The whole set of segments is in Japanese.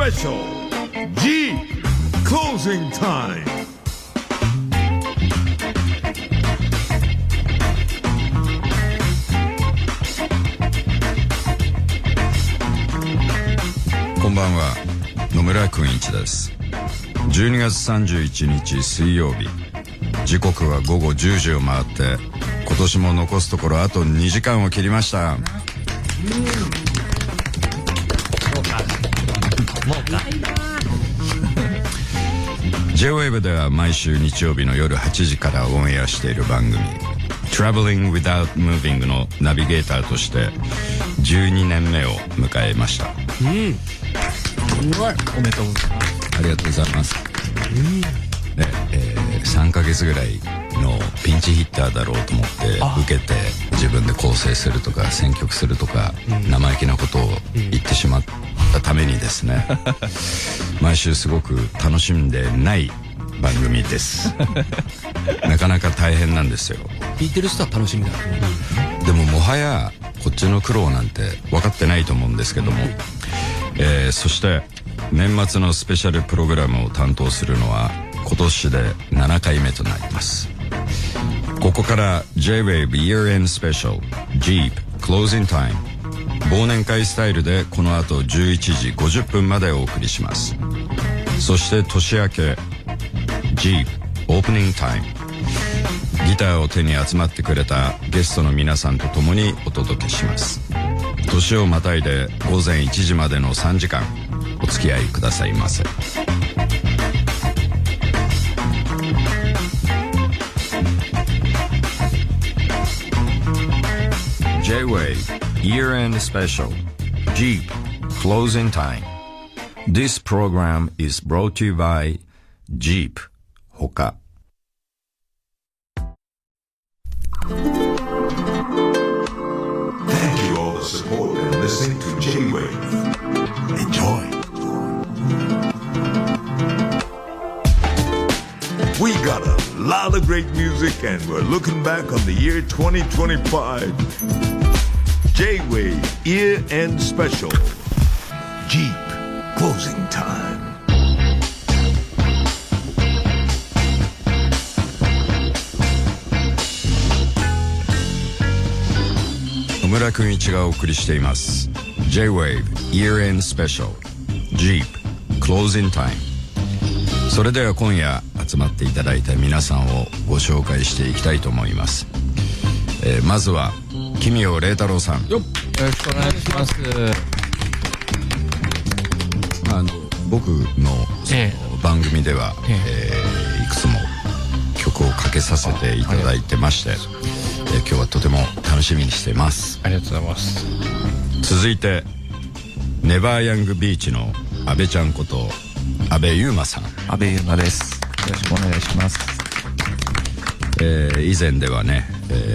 Special G Closing Time. こんばんは、野村くんいちです。12月31日水曜日、時刻は午後10時を回って、今年も残すところあと2時間を切りました。J-Wave では毎週日曜日の夜8時からオンエアしている番組 Traveling Without Moving のナビゲーターとして12年目を迎えました。すごい。おめでとうございます。ありがとうございます。3ヶ月ぐらいのピンチヒッターだろうと思って受けて、自分で構成するとか選曲するとか、生意気なことを言ってしまったためにですね、毎週すごく楽しんでない番組です。なかなか大変なんですよ。聞いてる人は楽しみだと思う。でももはやこっちの苦労なんて分かってないと思うんですけども、そして年末のスペシャルプログラムを担当するのは今年で7回目となります。ここから J-Wave Year-End Special Jeep Closing Time 忘年会スタイルでこの後11時50分までお送りします。そして年明け Jeep Opening Time ギターを手に集まってくれたゲストの皆さんと共にお届けします。年をまたいで午前1時までの3時間お付き合いくださいませ。J-Wave Year-End Special Jeep Closing Time. This program is brought to you by Jeep ほか。Thank you all the support and listening to J-Wave. Enjoy. We got a lot of great music and we're looking back on the year 2025. J-Wave Year-End Special Jeep Closing Time. 野村くんいちがお送りしています J-Wave Year-End Special Jeep Closing Time。 それでは今夜集まっていただいた皆さんをご紹介していきたいと思います。まずは奇妙麗太郎さん。よろしくお願いします。僕のその番組では、いくつも曲をかけさせていただいてまして、今日はとても楽しみにしています。ありがとうございます。続いてネバーヤングビーチの阿部ちゃんこと阿部優馬さん。阿部優馬です。よろしくお願いします。以前ではね、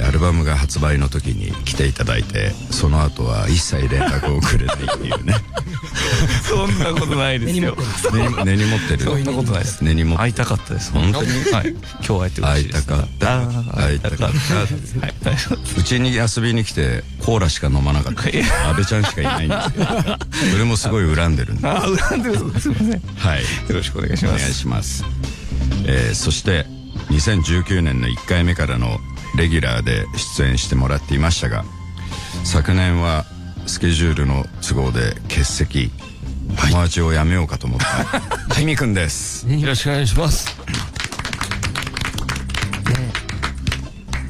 アルバムが発売の時に来ていただいて、その後は一切連絡をくれないっていうね。そんなことないですよ。根に持ってる。そんなことないです。根に持って会いたかったです。本当に。はい。今日会えて嬉しいです。会いたかった。会いたかった。はい、大丈夫です。うちに遊びに来てコーラしか飲まなかった阿部ちゃんしかいないんですけど、それもすごい恨んでるんで。恨んでる。すみません。はい。よろしくお願いします。お願いします。そして2019年の1回目からのレギュラーで出演してもらっていましたが、昨年はスケジュールの都合で欠席、友達を辞めようかと思ったきみくんです。よろしくお願いします。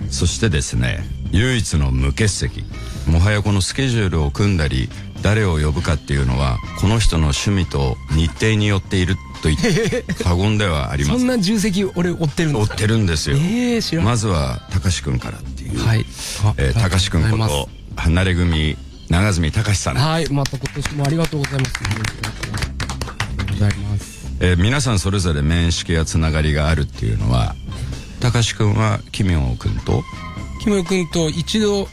そしてですね、唯一の無欠席、もはやこのスケジュールを組んだり誰を呼ぶかっていうのはこの人の趣味と日程によっていると言って過言ではありません。そんな重責俺追ってるんですか？追ってるんですよ。知らない。まずはたかしくんからっていう、はい、たかしくんこと離れ組長住隆さん。はい、また今年もありがとうございます。ありがとうございます。皆さんそれぞれ面識やつながりがあるっていうのは、たかしくんは奇妙くんと一度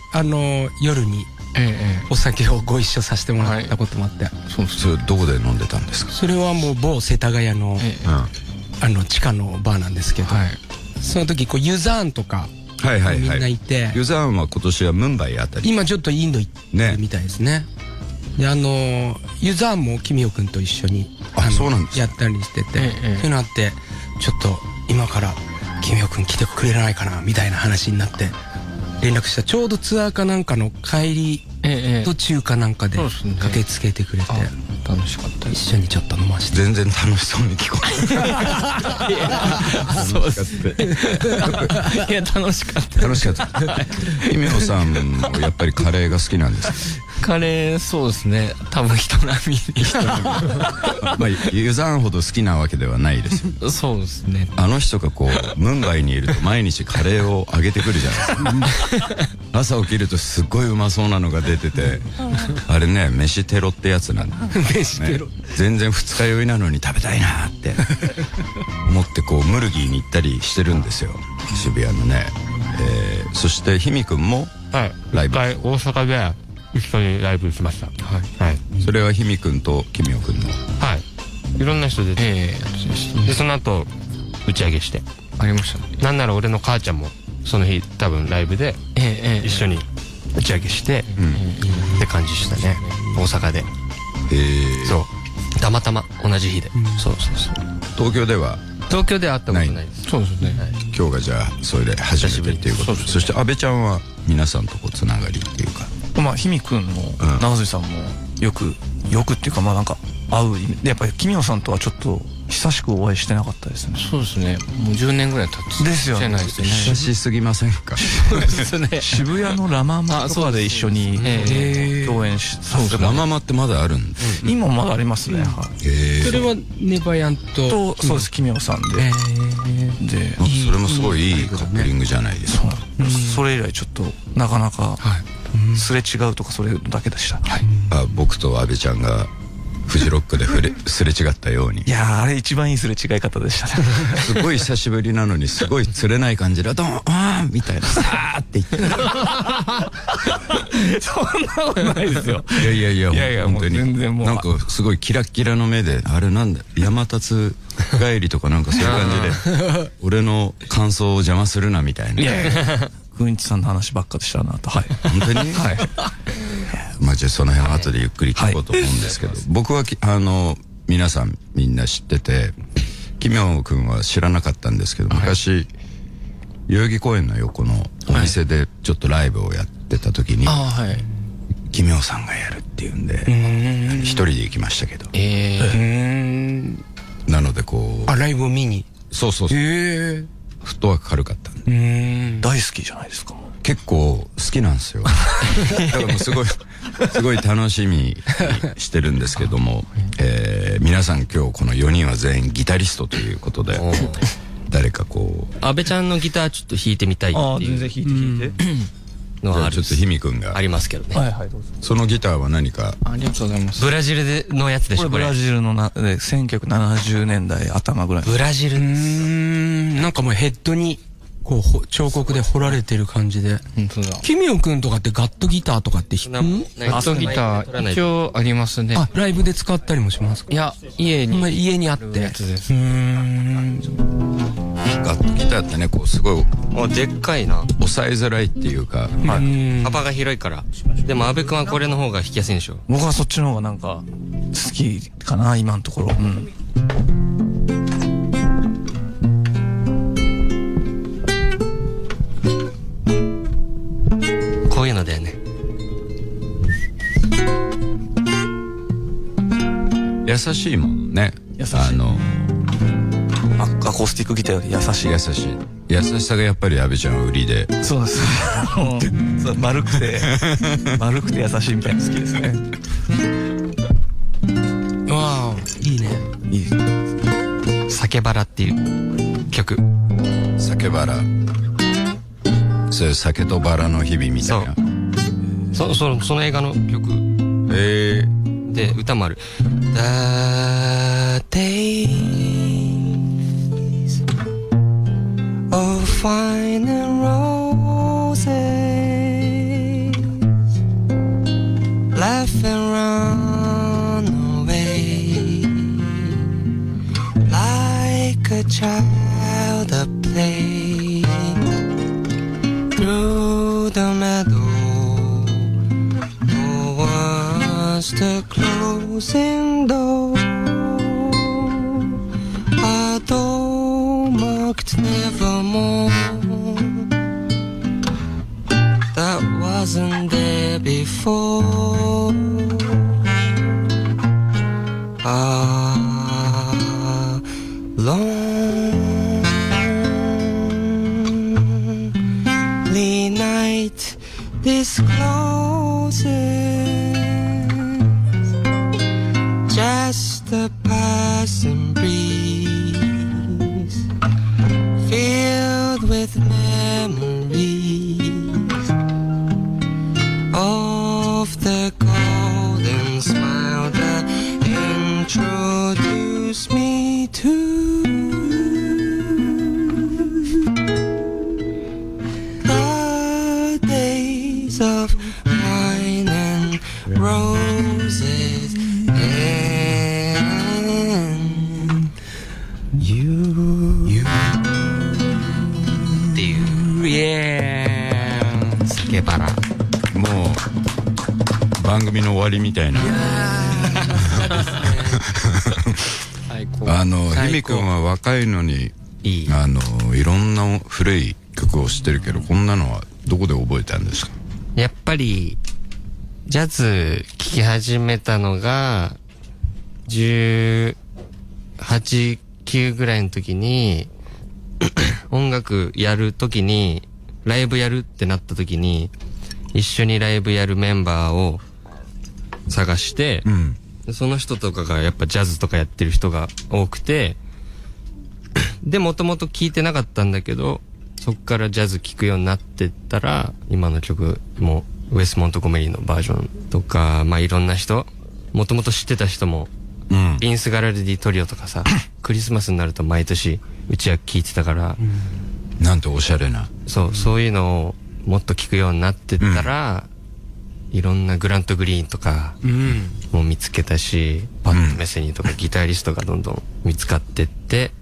夜にお酒をご一緒させてもらったこともあって、それどこで飲んでたんですか？それはもう某世田谷の、地下のバーなんですけど、その時ユザーンとかみんないて、ユザーンは今年はムンバイあたり、今ちょっとインド行ってるみたいですね。でユザーンもキミオくんと一緒にそうなんですやったりしてて、そういうのあってちょっと今からキミオくん来てくれないかなみたいな話になって連絡した。ちょうどツアーかなんかの帰り途中かなんかで駆けつけてくれて、楽しかったです。一緒にちょっと飲まして。全然楽しそうに聞こえそうですね。いや楽しかった。楽しかった。キミオさんもやっぱりカレーが好きなんですか？カレーそうですね。多分人並みに。まあユザーンほど好きなわけではないですよ。そうですね。あの人がこうムンバイにいると毎日カレーをあげてくるじゃないですか。朝起きるとすっごいうまそうなのが出てて、あれね飯テロってやつなんだ、飯テロ、全然二日酔いなのに食べたいなって思ってこうムルギーに行ったりしてるんですよ、渋谷のね。そしてひみくんもライブ、大阪で一緒にライブしました。はい。それはひみくんとキミオくんの。はい。いろんな人で、でその後打ち上げしてありましたね。なんなら俺の母ちゃんもその日多分ライブで一緒に打ち上げしてって感じしたね、大阪で。そうたまたま同じ日で。そう東京では東京で会ったことないです。そうですね。今日がじゃあそれで初めてっていうことで、そして阿部ちゃんは皆さんとこうつながりっていうか、まあひみくんも長杉さんもよくっていうか、まあなんか会うで、やっぱりキミオさんとはちょっと久しくお会いしてなかったですね。そうですね。もう10年ぐらい経つ。ですよね。久しすぎませんか？そうですね。渋谷のラママとかで一緒に共演し、ラママってまだあるんです今もまだありますね。それはネバヤンとそうです、キミオさんで。でそれもすごいいいカップリングじゃないですか。それ以来ちょっとなかなかすれ違うとかそれだけでした。僕と阿部ちゃんがフジロックですれ違ったように。いやー、あれ一番いいすれ違い方でしたね。すごい久しぶりなのにすごい釣れない感じでドンあーみたいなさーって言ってそんなことないですよ。いや本当に全然もうなんかすごいキラッキラの目で、あれなんだ山立帰りとかなんかそういう感じで俺の感想を邪魔するなみたいな。くんいちさんの話ばっかでしたなと。はい。本当に？はい。まあじゃあその辺は後でゆっくり聞こうと思うんですけど、僕は皆さんみんな知ってて、キミオくんは知らなかったんですけど、昔代々木公園の横のお店でちょっとライブをやってた時に、キミオさんがやるっていうんで一人で行きましたけど、なのでこうライブを見に。そうフットワーク軽かったんで。大好きじゃないですか。結構好きなんですよ。だからもうすごい楽しみにしてるんですけども、皆さん今日この4人は全員ギタリストということで、誰かこう阿部ちゃんのギターちょっと弾いてみたいっていう全然弾いてのはある。ちょっとひみくんがありますけどね。はいはい、どうぞ。そのギターは何か。ありがとうございます。ブラジルのやつでしょこれ。これブラジルの1970年代頭ぐらい。ブラジルなんかもうヘッドにこう彫刻で彫られてる感じで。本当だ。キミオくんとかってガットギターとかって弾く？ガットギター一応ありますね。ライブで使ったりもしますか？いや、家にあってやつです。ガットギターってね、こうすごいでっかいな。押さえづらいっていうか、幅が広いから。でも阿部くんはこれの方が弾きやすいんでしょ。僕はそっちの方がなんか好きかな今のところ。こういうのだよね。優しいもんね。優しい。アコースティックギターより優しい。優しさがやっぱり阿部ちゃんは売りで。そうです。丸くて優しいみたいな好きですね。わあ、いいね。いい。酒バラっていう曲。酒バラ。そういう酒とバラの日々みたいな。その映画の曲。で歌もある。The days of wine and roses, laugh and run away, like a child at play through the meadow. No one's to the closing door, a door marked nevermore, that wasn't there before. A lonely night discloses just a passing breeze, filled with memories of the golden smile that introduced me to the days of wine and roses and youっていうイエーイスケバラもう番組の終わりみたいな。ひみくんは若いのにいろんな古い曲を知ってるけど、こんなのはどこで覚えたんですか？やっぱりジャズ聴き始めたのが18、9ぐらいの時に音楽やる時にライブやるってなった時に一緒にライブやるメンバーを探して、その人とかがやっぱジャズとかやってる人が多くて、でもともと聴いてなかったんだけど、そっからジャズ聴くようになってったら、今の曲もウェス・モントゴメリーのバージョンとか、まあいろんな人、もともと知ってた人も、ビンス・ガラルディトリオとかさ、クリスマスになると毎年うちは聴いてたから、なんておしゃれな。そういうのをもっと聴くようになってったら、いろんなグラント・グリーンとかも見つけたし、パッド・メセニーとかギタリストがどんどん見つかってって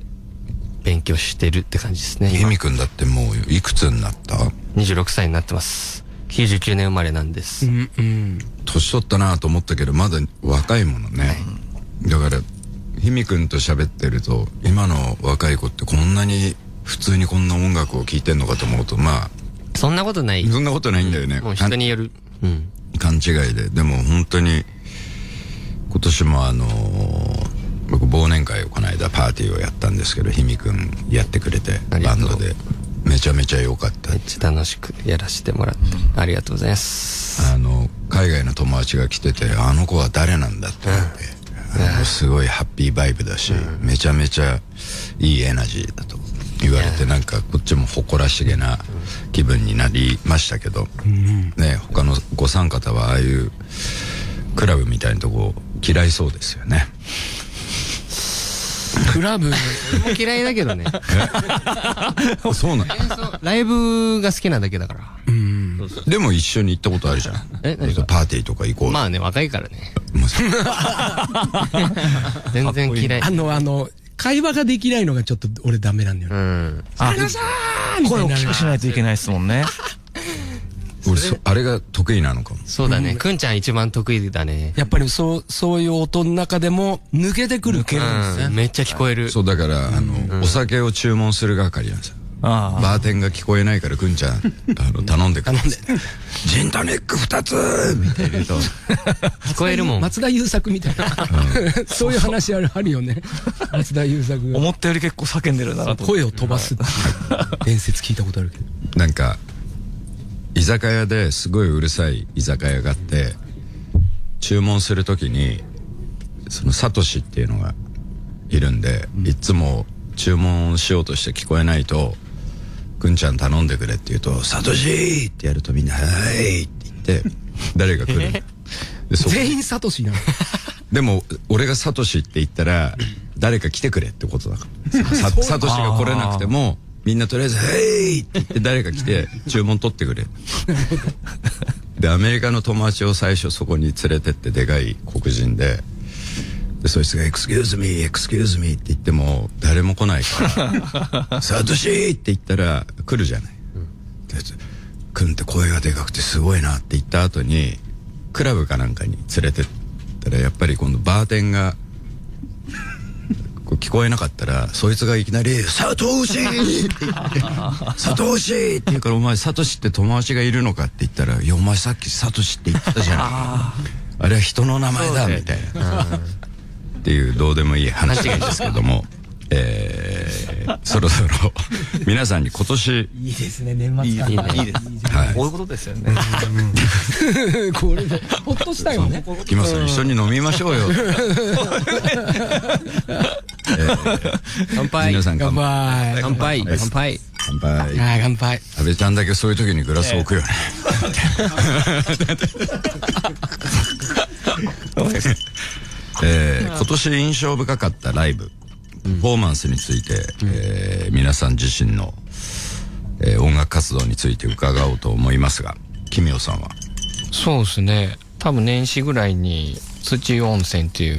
勉強してるって感じですね。ひみくんだってもういくつになった？ 26 歳になってます。99年生まれなんです。年取ったなと思ったけどまだ若いものね、だからひみくんと喋ってると、今の若い子ってこんなに普通にこんな音楽を聴いてんのかと思うと、まあそんなことない。そんなことないんだよね。もう人による。勘違いで。でも本当に今年も僕忘年会をこの間パーティーをやったんですけど、ひみくんやってくれてバンドでめちゃめちゃ良かった。めっちゃ楽しくやらせてもらって、ありがとうございます。海外の友達が来てて、あの子は誰なんだって言って、すごいハッピーバイブだし、めちゃめちゃいいエナジーだと言われて、なんかこっちも誇らしげな気分になりましたけど、ね、他のご参方はああいうクラブみたいなとこ嫌いそうですよね。クラブ俺も嫌いだけどね。そうなん。ライブが好きなだけだから。でも一緒に行ったことあるじゃん。何かパーティーとか行こう。まあね、若いからね。全然嫌い。会話ができないのがちょっと俺ダメなんだよね。声を大きくしないといけないですもんね。俺あれが得意なのかも。そうだね。くんちゃん一番得意だね。やっぱりそういう音の中でも抜けてくる。抜けるんですね。めっちゃ聞こえる。そうだからお酒を注文する係なんですよ。バーテンが聞こえないからくんちゃん頼んでくる。ジントニック2つみたいな言うと聞こえるもん。松田優作みたいなそういう話あるよね。松田優作思ったより結構叫んでるなと。声を飛ばすっていう伝説聞いたことあるけど、なんか居酒屋ですごいうるさい居酒屋があって、注文するときにそのサトシっていうのがいるんで、いつも注文しようとして聞こえないと、くんちゃん頼んでくれって言うと、サトシってやるとみんな、はいって言って、誰が来るで全員サトシなの。でも、俺がサトシって言ったら、誰か来てくれってことだから。サトシが来れなくても、みんなとりあえず、はいって言って誰か来て、注文取ってくれ。で、アメリカの友達を最初そこに連れてって、でかい黒人で、そいつが「Excuse me, excuse me」って言っても誰も来ないから「サトシ!」って言ったら来るじゃない。くんって声がでかくてすごいなって言った後にクラブかなんかに連れてったらやっぱり今度バーテンがこう聞こえなかったらそいつがいきなり「サトシ!」って言って「サトシ!」って言うから「お前サトシって友達がいるのか?」って言ったら「いやお前さっきサトシって言ってたじゃんあれは人の名前だ」みたいなっていうどうでもいい話なんですけどもそろそろ皆さんに今年いいですね、年末感。いいです。こういうことですよね。これでほっとしたよね。木村さん一緒に飲みましょうよ。乾杯。皆さん乾杯。乾杯。乾杯。乾杯。乾杯。安倍ちゃんだけそういう時にグラス置くよね。今年印象深かったライブ、パフォーマンスについて、皆さん自身の、音楽活動について伺おうと思いますが、奇妙さんは？そうですね。多分年始ぐらいに土温泉っていう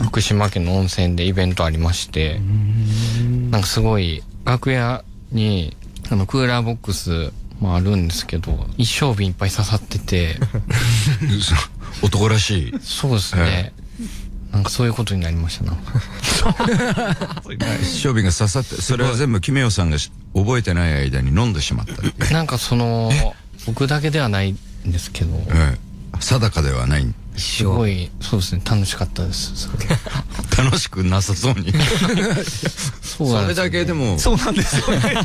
福島県の温泉でイベントありまして、なんかすごい楽屋にクーラーボックスもあるんですけど、一升瓶いっぱい刺さってて男らしい。そうですね。なんかそういうことになりましたな。一升瓶が刺さって、それは全部奇妙さんが覚えてない間に飲んでしまった。なんか僕だけではないんですけど、定かではない。すごい、そうですね、楽しかったです。楽しくなさそうに。それだけでも。そうなんですよね。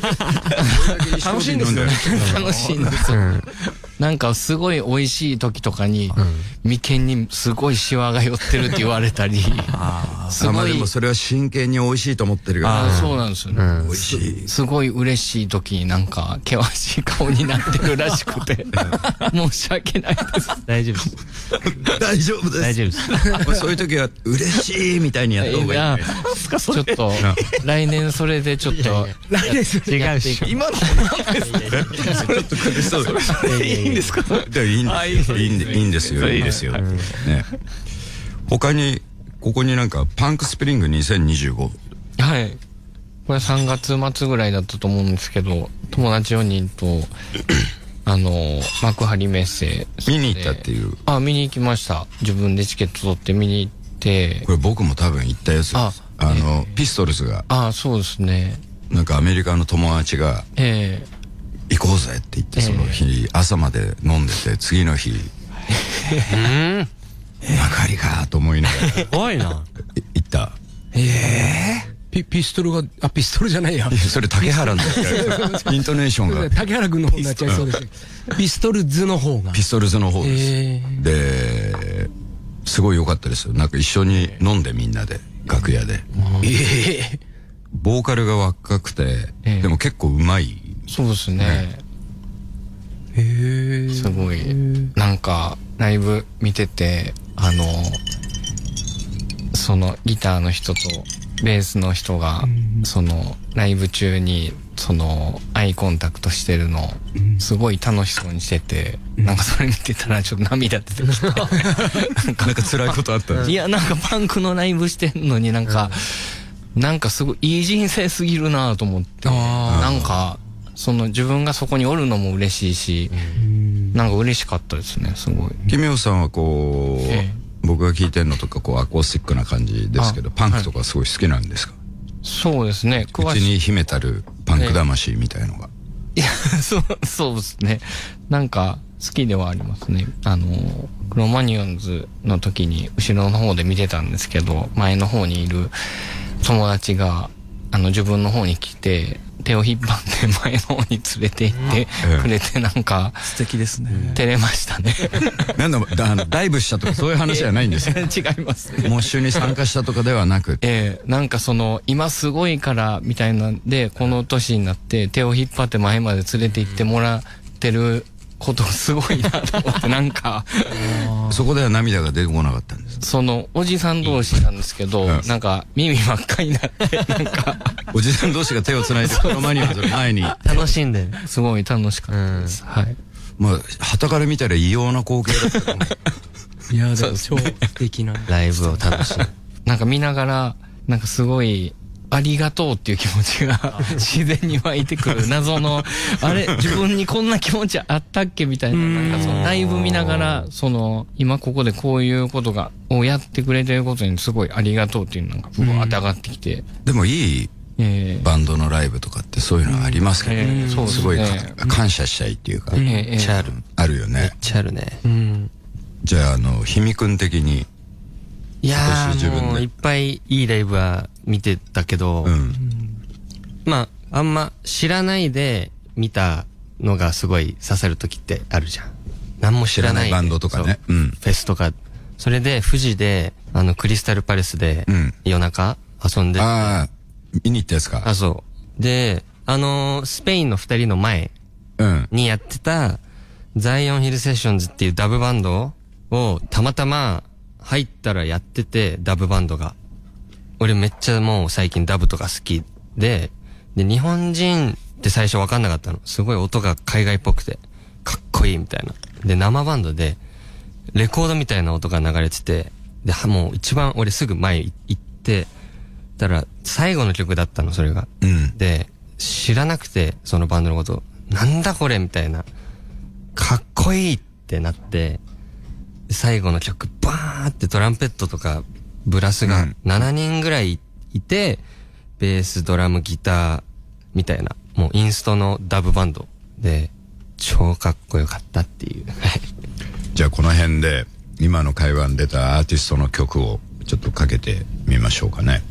楽しいんですよね。楽しいんですよ。なんかすごい美味しい時とかに、眉間にすごいシワが寄ってるって言われたり、すごい。でもそれは真剣に美味しいと思ってるから。そうなんですよね。美味しい。すごい嬉しい時になんか険しい顔になってるらしくて、申し訳ないです。大丈夫です。大丈夫です。大丈夫です。そういう時は嬉しいみたいにやった方がいい。ちょっと来年それでちょっと来年それ違うし。今のちょっと苦しそう。いいんですか？いいんですよ。いいですよ。ね。他にここになんかパンクスプリング2025。はい。これ3月末ぐらいだったと思うんですけど、友達4人と幕張メッセ見に行ったっていう。見に行きました。自分でチケット取って見に行って。これ僕も多分行ったやつです。ピストルズが。そうですね。なんかアメリカの友達が行こうぜって言って、その日朝まで飲んでて、次の日幕張かと思いながら怖いな。行った。ピストルが、ピストルじゃないや。それ竹原のイントネーションが竹原君の方になっちゃいそうです。ピストルズの方が。ピストルズの方です。で、すごい良かったですよ。なんか一緒に飲んでみんなで楽屋で。ボーカルが若くて、でも結構うまい。そうですね。すごいなんかライブ見てて、そのギターの人とベースの人がそのライブ中にそのアイコンタクトしてるのすごい楽しそうにしてて、なんかそれ見てたらちょっと涙出てきてなんか辛いことあった？いや、なんかパンクのライブしてんのになんかすごいいい人生すぎるなと思って、なんかその自分がそこにおるのも嬉しいし、なんか嬉しかったですね、すごい。奇妙さんはこう、僕が聞いてるのとかこうアコースティックな感じですけど、パンクとかすごい好きなんですか？そうですね。うちに秘めたるパンク魂みたいのが。いや、そうですね。なんか好きではありますね。クロマニヨンズの時に後ろの方で見てたんですけど、前の方にいる友達が自分の方に来て手を引っ張って前の方に連れて行ってくれて、なんか素敵ですね。照れましたね。なんだダイブしたとかそういう話じゃないんですよ。違いますね。モッシュに参加したとかではなく、なんか今すごいからみたいなんで、この年になって手を引っ張って前まで連れて行ってもらってることすごいなと思って、なんかそこでは涙が出てこなかったんです。おじさん同士なんですけど、なんか耳真っ赤になってなんかおじさん同士が手をつないでクロマニヨンズの前に楽しんで、すごい楽しかったです。はい。まあ傍から見たら異様な光景だったと思う。いや、でも超素敵なライブを楽しむ。なんか見ながらなんかすごいありがとうっていう気持ちが自然に湧いてくる謎の、あれ、自分にこんな気持ちあったっけみたいな、なんかそのライブ見ながら、今ここでこういうことをやってくれてることにすごいありがとうっていうのがぶわーって上がってきて。でもいいバンドのライブとかってそういうのありますけどね。すごい感謝したいっていうか。めっちゃある。あるよね。めっちゃあるね。じゃあ、ひみくん的に、いやー、もういっぱいいいライブは見てたけど、まあ、あんま知らないで見たのがすごい刺さる時ってあるじゃん。何も知らないで。バンドとかね。フェスとか。それで、富士で、クリスタルパレスで、夜中遊んでて。ああ、見に行ったやつか。あ、そう。で、スペインの2人の前にやってた、ザイオンヒルセッションズっていうダブバンドをたまたま入ったらやってて、ダブバンドが。俺めっちゃもう最近ダブとか好きで、日本人って最初わかんなかったの。すごい音が海外っぽくて、かっこいいみたいな。で、生バンドで、レコードみたいな音が流れてて、で、もう一番俺すぐ前行って、たら最後の曲だったの、それが。で、知らなくて、そのバンドのこと、なんだこれみたいな。かっこいいってなって、最後の曲バーってトランペットとかブラスが7人ぐらいいて、ベース、ドラム、ギターみたいな、もうインストのダブバンドで超かっこよかったっていう。じゃあこの辺で今の会話に出たアーティストの曲をちょっとかけてみましょうかね。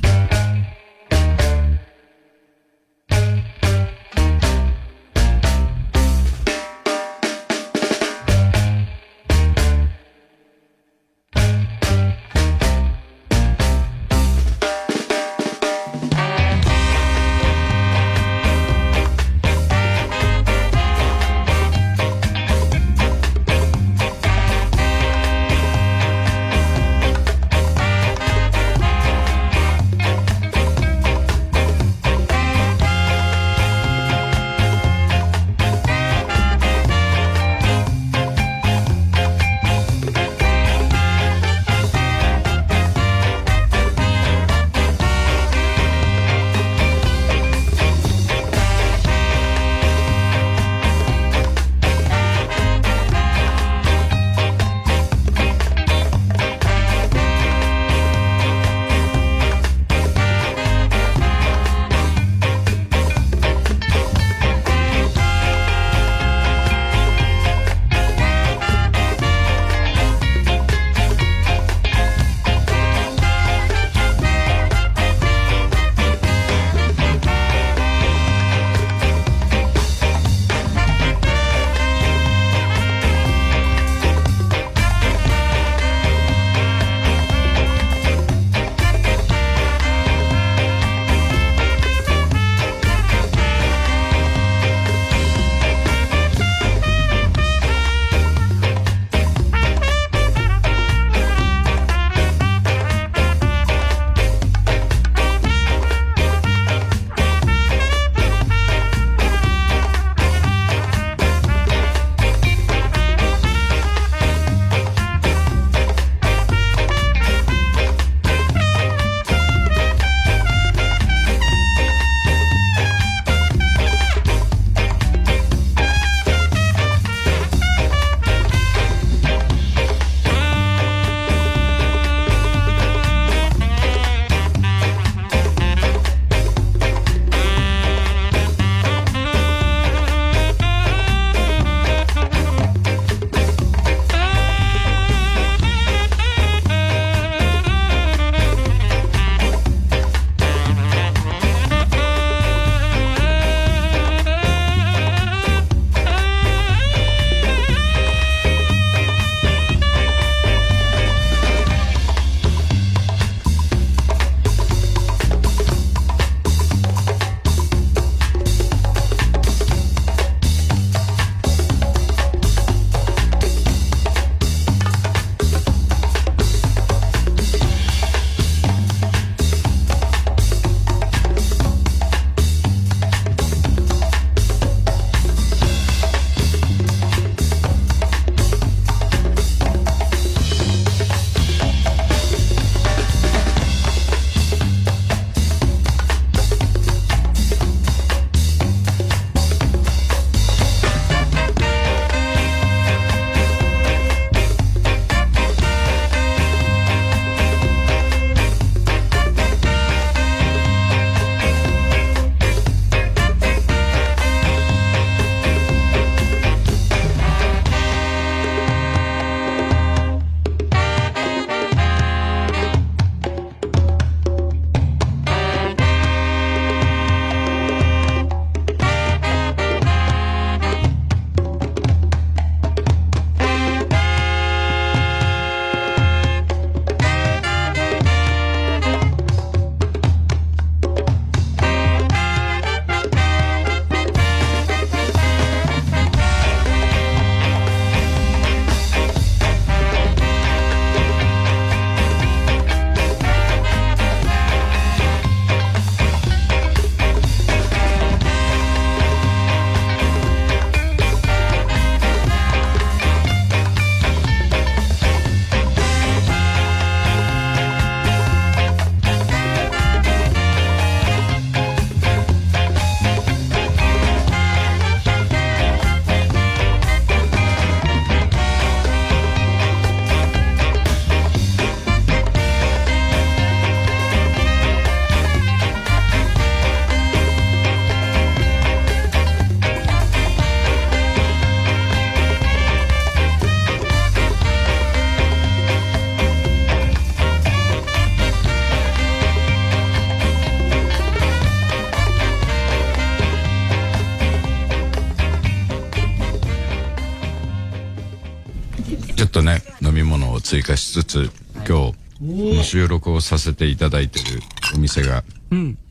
っとね飲み物を追加しつつ、今日収録をさせていただいてるお店が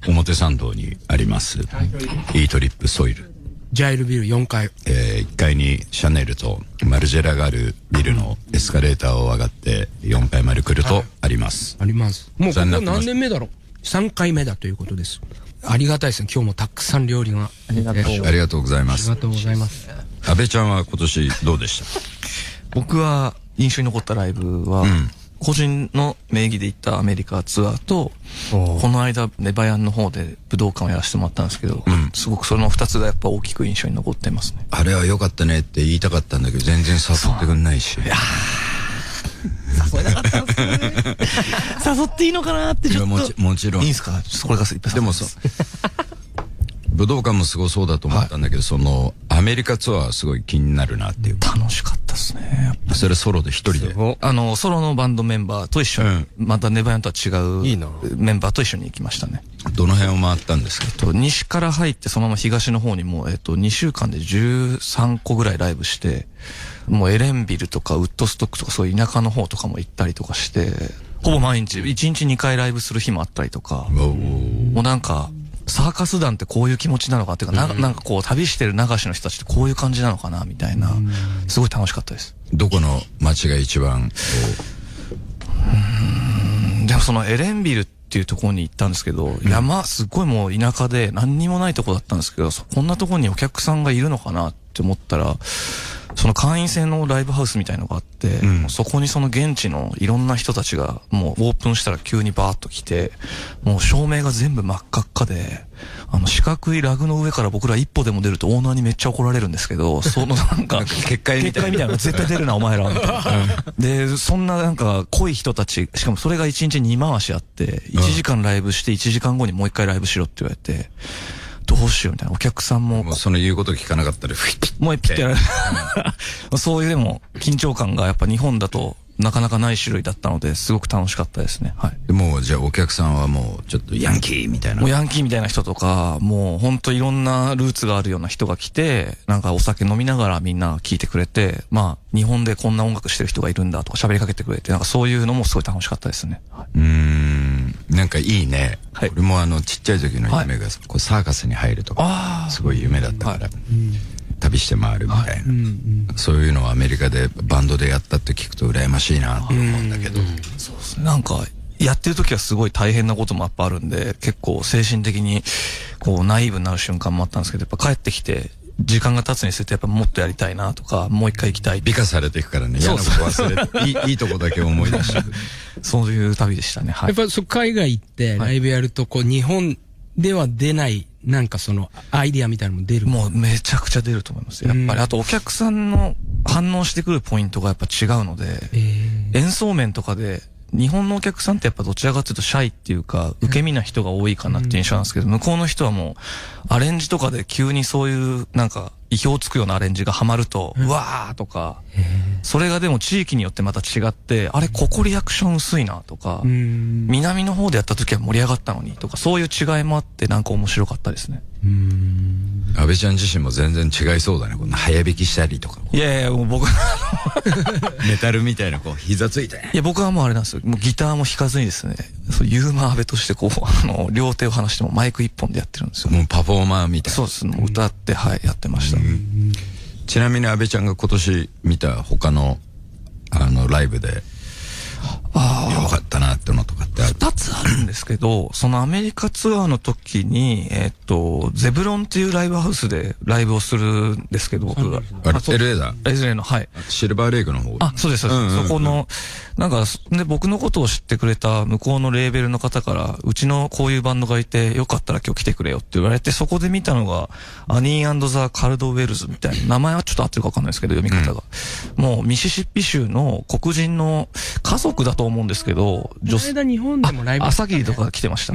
表参道にあります、イートリップソイル。ジャイルビル4階。1階にシャネルとマルジェラがあるビルのエスカレーターを上がって4階まで来るとあります。あります。もうここ何年目だろう。3回目だということです。ありがたいですね。今日もたくさん料理が。ありがとうございます。ありがとうございます。安倍ちゃんは今年どうでした？僕は印象に残ったライブは、個人の名義で行ったアメリカツアーと、この間ネバヤンの方で武道館をやらせてもらったんですけど、すごくその2つがやっぱ大きく印象に残ってますね。あれは良かったねって言いたかったんだけど全然誘ってくんないし。誘えなかったんですね。誘っていいのかなってちょっと。もちろん。いいんすか？これがいっぱい。でも武道館もすごそうだと思ったんだけど、そのアメリカツアーすごい気になるなっていう。楽しかったですね。それソロで一人で。ソロのバンドメンバーと一緒に、またネバヤンとは違うメンバーと一緒に行きましたね。どの辺を回ったんですか？西から入ってそのまま東の方にも2週間で13個ぐらいライブして、もうエレンビルとかウッドストックとかそういう田舎の方とかも行ったりとかして、ほぼ毎日1日2回ライブする日もあったりとか、もうなんかサーカス団ってこういう気持ちなのかっていうか、なんかこう旅してる流しの人たちってこういう感じなのかなみたいな、すごい楽しかったです。どこの街が一番でもそのエレンビルっていうところに行ったんですけど、山すごいもう田舎で何にもないとこだったんですけど、こんなところにお客さんがいるのかなって思ったら、その会員制のライブハウスみたいのがあって、そこにその現地のいろんな人たちがもうオープンしたら急にバーッと来て、もう照明が全部真っ赤っかで、四角いラグの上から僕ら一歩でも出るとオーナーにめっちゃ怒られるんですけど、そのなんか結界みたいな絶対出るなお前らみたいな。で、そんななんか濃い人たち、しかもそれが1日2回しあって、1時間ライブして1時間後にもう1回ライブしろって言われて、どうしようみたいな。お客さんも。もうその言うこと聞かなかったら、もうピッてやられる。そういうでも、緊張感がやっぱ日本だとなかなかない種類だったので、すごく楽しかったですね。はい。でもじゃあお客さんはもうちょっとヤンキーみたいな。もうヤンキーみたいな人とか、もうほんといろんなルーツがあるような人が来て、なんかお酒飲みながらみんな聞いてくれて、まあ、日本でこんな音楽してる人がいるんだとか喋りかけてくれて、なんかそういうのもすごい楽しかったですね。はい、なんかいいね。はい、俺もちっちゃい時の夢が、こうサーカスに入るとか、すごい夢だったから、旅して回るみたいな、そういうのをアメリカでバンドでやったって聞くと羨ましいなって思うんだけど。そうですね。なんか、やってる時はすごい大変なこともやっぱあるんで、結構精神的にこうナイーブになる瞬間もあったんですけど、やっぱ帰ってきて、時間が経つにするとやっぱもっとやりたいなとか、もう一回行きたい。美化されていくからね。嫌なこと忘れて、いいとこだけ思い出してくる。そういう旅でしたね。はい。やっぱ海外行ってライブやると、こう日本では出ない、なんかそのアイディアみたいなのも出る。もうめちゃくちゃ出ると思います。やっぱり、あとお客さんの反応してくるポイントがやっぱ違うので、演奏面とかで、日本のお客さんってやっぱどちらかというとシャイっていうか、受け身な人が多いかなって印象なんですけど、向こうの人はもう、アレンジとかで急にそういう、なんか、意表つくようなアレンジがハマると、うわーとか、それがでも地域によってまた違って、あれ、ここリアクション薄いなとか、南の方でやった時は盛り上がったのにとか、そういう違いもあってなんか面白かったですね。安倍ちゃん自身も全然違いそうだね。こんな早弾きしたりとか。いやいや、もう僕メタルみたいなこう膝ついて。いや、僕はもうあれなんですよ。もうギターも弾かずにですね、ユーマー安倍としてこう、両手を離してもマイク一本でやってるんですよ。もうパフォーマーみたいな。そうです。もう歌って、はい、やってました。ちなみに安倍ちゃんが今年見た他の、ライブで、よかったなってのとかってある？二つあるんですけど、そのアメリカツアーの時に、ゼブロンっていうライブハウスでライブをするんですけど、僕が。LA だ。LA の、はい。シルバーレイクの方。あ、そうです、そうです。そこの、なんか、で、僕のことを知ってくれた向こうのレーベルの方から、うちのこういうバンドがいて、よかったら今日来てくれよって言われて、そこで見たのが、アニー&ザ・カルドウェルズみたいな、名前はちょっと合ってるかわかんないですけど、読み方が。もう、ミシシッピ州の黒人の家族だと思うんですけど、日本でもライブ朝霧とか来てました。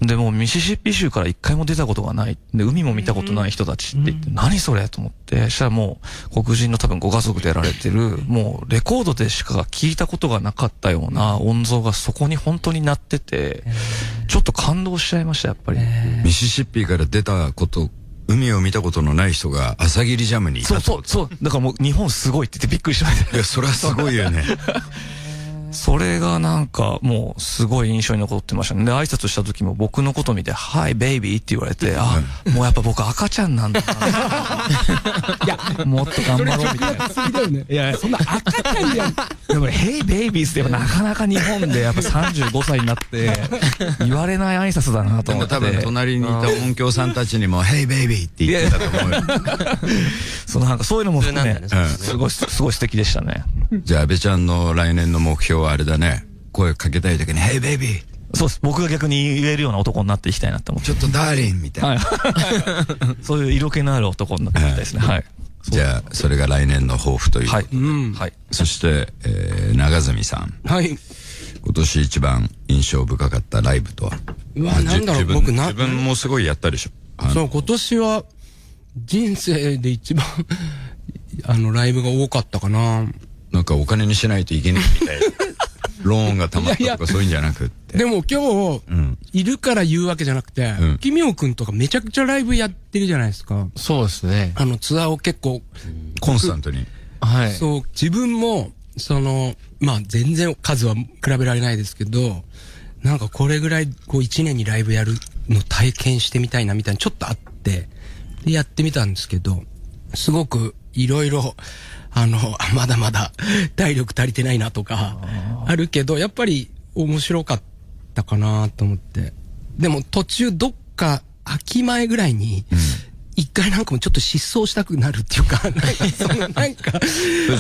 で、もうミシシッピ州から一回も出たことがない。で、海も見たことない人たちって言って、何それと思って、したらもう、黒人の多分ご家族でやられてる、もう、レコードでしか聞いたことがなかったような音像がそこに本当になってて、ちょっと感動しちゃいました、やっぱり。ミシシッピから出たこと海を見たことのない人が朝霧ジャムにいたそう。だからもう日本すごいって言ってびっくりしました。いや、それはすごいよね。それがなんかもうすごい印象に残ってましたね。で、挨拶した時も僕のこと見て、はい、ベイビーって言われて、あ、もうやっぱ僕赤ちゃんなんだな。いや、もっと頑張ろうみたいな。すぎだよね。いや、そんな赤ちゃんじゃん。でもね、ヘイベイビーってやっぱなかなか日本でやっぱ35歳になって言われない挨拶だなと思って。でも多分隣にいた音響さんたちにも、ヘイベイビーって言ってたと思うよ。なんかそういうのも含め、普通なんだねすごい素敵でしたね。じゃあ、安倍ちゃんの来年の目標はあれだね。声かけたい時に、ヘイベイビーそうです。僕が逆に言えるような男になっていきたいなって思って。ちょっとダーリンみたいな。はい。そういう色気のある男になっていきたいですね。はい。じゃあ、それが来年の抱負ということで。はい。そして、長住さん。はい。今年一番印象深かったライブとは。うわ、なんだろう、自分もすごいやったでしょ。そう、今年は人生で一番ライブが多かったかな。なんかお金にしないといけないみたいな。ローンが溜まったとかそういうんじゃなくって。でも今日、いるから言うわけじゃなくて、奇妙くんとかめちゃくちゃライブやってるじゃないですか。そうですね。ツアーを結構、コンスタントに。はい。そう、自分も、まあ全然数は比べられないですけど、なんかこれぐらい、こう1年にライブやるの体験してみたいなみたいなちょっとあって、でやってみたんですけど、すごくいろいろ、まだまだ体力足りてないなとか、あるけど、やっぱり面白かったかなと思って。でも途中どっか秋前ぐらいに、一回なんかもちょっと失踪したくなるっていうか、なんか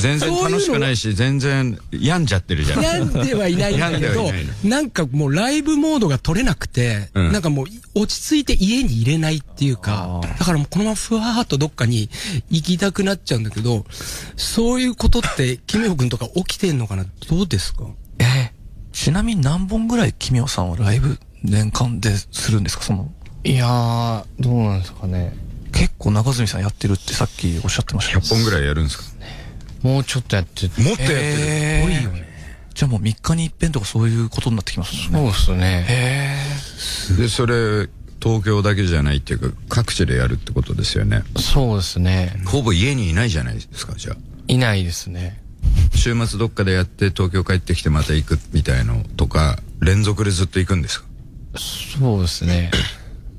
全然楽しくないし、全然病んじゃってるじゃん。病んではいないんだけど、なんかもうライブモードが取れなくて、なんかもう落ち着いて家に入れないっていうか、だからもうこのままふわーっとどっかに行きたくなっちゃうんだけど、そういうことってキミオくんとか起きてんのかな？どうですか？ちなみに何本ぐらいキミオさんはライブ年間でするんですか？いやー、どうなんですかね。結構中住さんやってるってさっきおっしゃってました。100本ぐらいやるんですか？もうちょっとやってて。もっとやってる。すごいよね。じゃあもう3日に一遍とかそういうことになってきますもんね。そうですね。で、それ、東京だけじゃないっていうか、各地でやるってことですよね。そうですね。ほぼ家にいないじゃないですか、じゃあ。いないですね。週末どっかでやって東京帰ってきてまた行くみたいのとか、連続でずっと行くんですか？そうですね。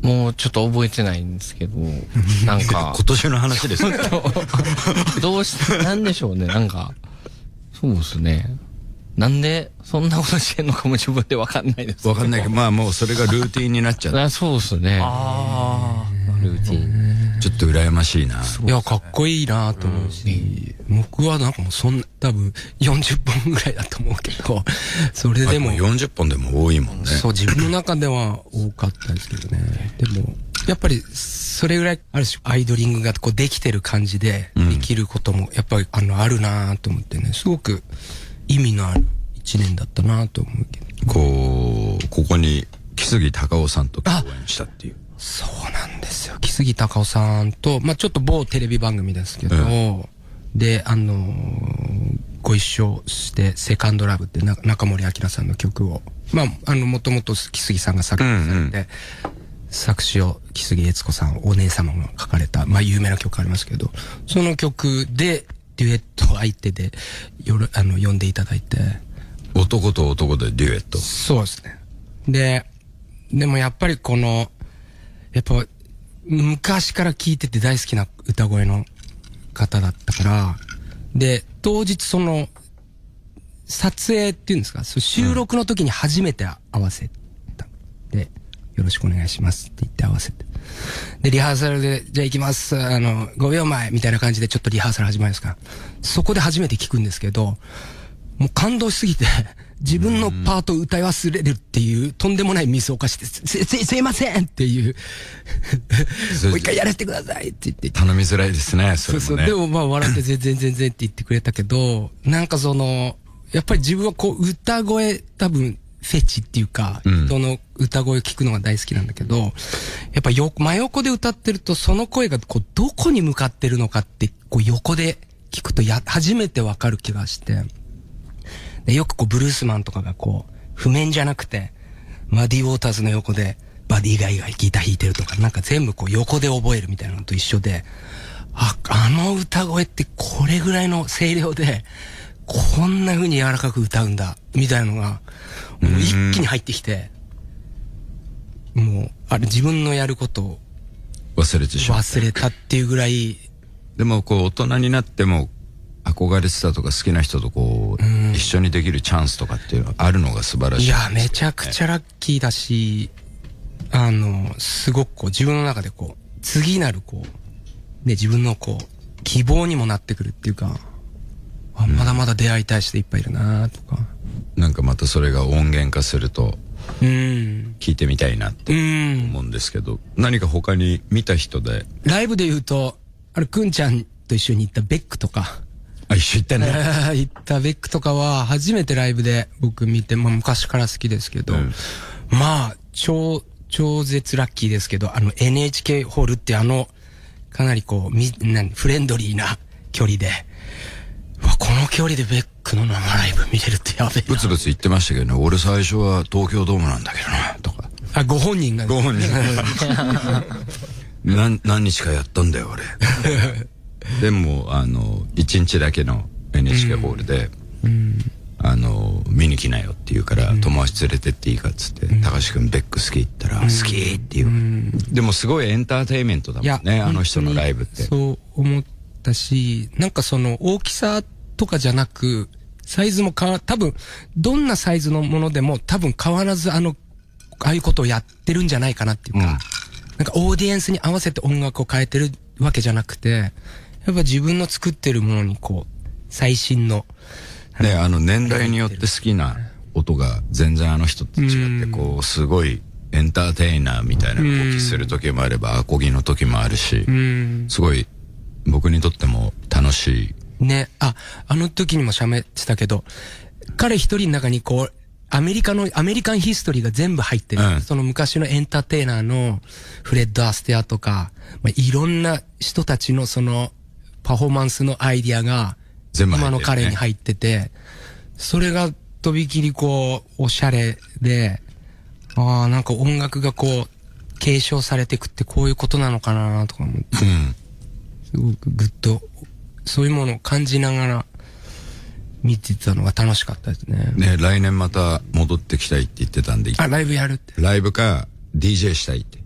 もうちょっと覚えてないんですけど、なんか。今年の話ですか？どうして、なんでしょうね、なんか。そうですね。なんで、そんなことしてんのかも自分でわかんないです。わかんないけど、まあもうそれがルーティンになっちゃって。そうですね。ルーティン。ちょっと羨ましいな。いや、かっこいいなと思うし、僕はなんかもう多分40本ぐらいだと思うけど、それでも。40本でも多いもんね。そう、自分の中では多かったですけどね。でも、やっぱり、それぐらい、ある種、アイドリングがこうできてる感じで、できることも、やっぱり、あるなと思ってね、すごく意味のある一年だったなと思うけど。ここに、木杉隆夫さんと共演したっていう。そうなんですよ。木杉隆夫さんと、まあちょっと某テレビ番組ですけど、で、ご一緒して、セカンドラブって中森明菜さんの曲を、まあ、もともと木杉さんが作詞されて、作詞を木杉悦子さん、お姉様が書かれた、まあ有名な曲ありますけど、その曲で、デュエット相手で、呼んでいただいて。男と男でデュエット。そうですね。でもやっぱりやっぱ、昔から聴いてて大好きな歌声の方だったから、で、当日撮影っていうんですか、収録の時に初めて合わせた。で、よろしくお願いしますって言って合わせて。で、リハーサルで、じゃあ行きます、5秒前みたいな感じでちょっとリハーサル始まるんですから、そこで初めて聞くんですけど、もう感動しすぎて、自分のパートを歌い忘れるっていうとんでもないミスを犯して、すいませんっていう、もう一回やらせてくださいって言って。頼みづらいですね、それもね。でもまあ笑って全然って言ってくれたけど、なんかやっぱり自分は歌声多分フェチっていうか、人の歌声を聞くのが大好きなんだけど、やっぱ真横で歌ってるとその声がどこに向かってるのかって横で聞くと初めてわかる気がして、でよくブルースマンとかが譜面じゃなくて、マディ・ウォーターズの横でバディがギター弾いてるとか、なんか全部こう横で覚えるみたいなのと一緒で、あの歌声ってこれぐらいの声量で、こんな風に柔らかく歌うんだ、みたいなのが、もう一気に入ってきて、もう、あれ自分のやることを忘れてしまった。忘れたっていうぐらい。でもこう大人になっても憧れてたとか好きな人とこう、一緒にできるチャンスとかっていうのがあるのが素晴らしい。いや、めちゃくちゃラッキーだし、すごくこう自分の中でこう、次なるこう、ね、自分のこう、希望にもなってくるっていうか、まだまだ出会いたい人いっぱいいるなとか。なんかまたそれが音源化すると、聞いてみたいなって思うんですけど、何か他に見た人で。ライブで言うと、くんちゃんと一緒に行ったベックとか。あ、一緒行ったね。行ったベックとかは、初めてライブで僕見て、まあ昔から好きですけど、まあ、超絶ラッキーですけど、NHK ホールってかなりこう、フレンドリーな距離で、この距離でベックの生ライブ見れるってやべえな。ブツブツ言ってましたけどね、俺最初は東京ドームなんだけどな、とか。ご本人が。ご本人が。何日かやったんだよ、俺。でも、1日だけの NHK ホールで、見に来なよって言うから、友達連れてっていいかっつって、高橋くんベック好き言ったら、好きって言う。でもすごいエンターテインメントだもんね、あの人のライブって。そう思ったし、なんかその大きさとかじゃなく、サイズも多分、どんなサイズのものでも多分変わらずああいうことをやってるんじゃないかなっていうか、なんかオーディエンスに合わせて音楽を変えてるわけじゃなくて、やっぱ自分の作ってるものにこう、最新の。ね、年代によって好きな音が全然あの人と違って、こう、すごいエンターテイナーみたいな動きする時もあれば、アコギの時もあるし、すごい僕にとっても楽しい。ね、あの時にも喋ってたけど、彼一人の中にこう、アメリカンヒストリーが全部入ってる。その昔のエンターテイナーのフレッド・アステアとか、いろんな人たちのそのパフォーマンスのアイディアが今の彼に入ってて、それがとびきりこう、おしゃれで、なんか音楽がこう、継承されていくってこういうことなのかなとか思って、すごくぐっと、そういうものを感じながら、見てたのが楽しかったですね。ね、来年また戻ってきたいって言ってたんで。ライブやるって。ライブか、DJ したいって。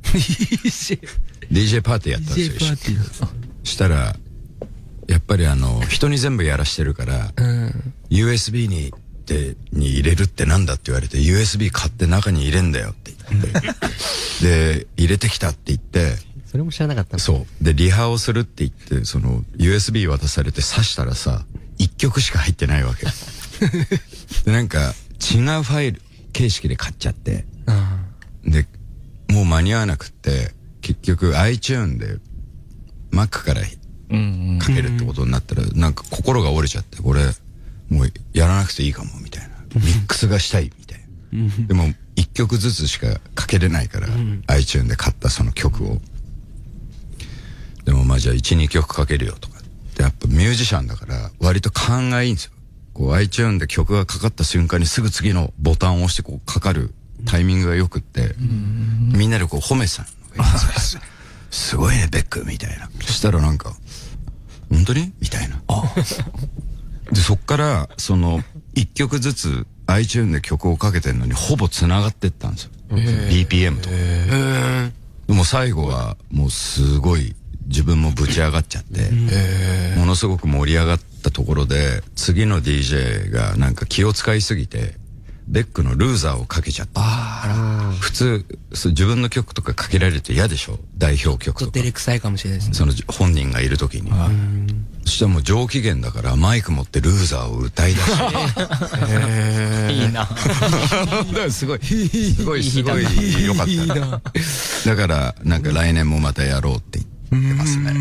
DJ パーティーやったんですよ。 DJ パーティーしたら、やっぱり人に全部やらしてるから、USB に入れるってなんだって言われて、USB 買って中に入れんだよって言って。で、入れてきたって言って、それも知らなかった。そう。で、リハをするって言って、USB 渡されて挿したらさ、1曲しか入ってないわけ。で、なんか、違うファイル形式で買っちゃって。で、もう間に合わなくって、結局 iTunes で Mac からかけるってことになったら、なんか心が折れちゃって、これ、もうやらなくていいかも、みたいな。ミックスがしたい、みたいな。でも、1曲ずつしかかけれないから、iTunes で買ったその曲を。でもまあじゃあ1、2曲かけるよとか。で、やっぱミュージシャンだから割と勘がいいんですよ。こう iTunes で曲がかかった瞬間にすぐ次のボタンを押してこうかかるタイミングが良くって、みんなでこう褒めてたのがいいんですよ。すごいね、ベックみたいな。そしたらなんか、本当にみたいな。で、そっから1曲ずつ iTunes で曲をかけてんのにほぼ繋がってったんですよ。BPM とか。でも最後はもうすごい自分もぶち上がっちゃって、ものすごく盛り上がったところで、次の DJ がなんか気を使いすぎて、ベックのルーザーをかけちゃった。普通、自分の曲とかかけられると嫌でしょ、代表曲とか。ちょっと照れくさいかもしれないですね。その本人がいる時に。そしたらもう上機嫌だからマイク持ってルーザーを歌い出して。いいな。すごい良かった。だからなんか来年もまたやろうって言ってますね。